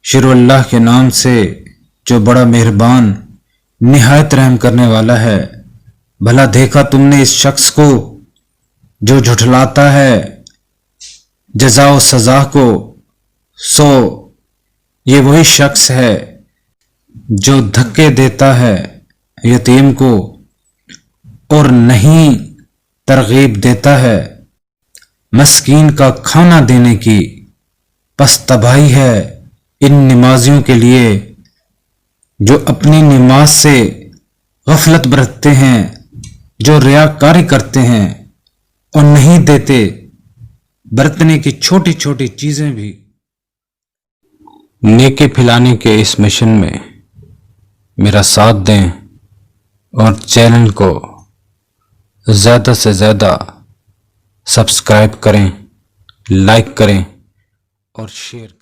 शुरू अल्लाह के नाम से जो बड़ा मेहरबान निहायत रहम करने वाला है। भला देखा तुमने इस शख्स को जो झुठलाता है जजा व सजा को, सो ये वही शख्स है जो धक्के देता है यतीम को और नहीं तरगीब देता है मस्कीन का खाना देने की। बस तबाही है इन नमाजियों के लिए जो अपनी नमाज से गफलत बरतते हैं, जो रियाकारी करते हैं और नहीं देते बरतने की छोटी छोटी चीजें भी। नेकी फैलाने के इस मिशन में मेरा साथ दें और चैनल को ज़्यादा से ज़्यादा सब्सक्राइब करें, लाइक करें और शेयर करें।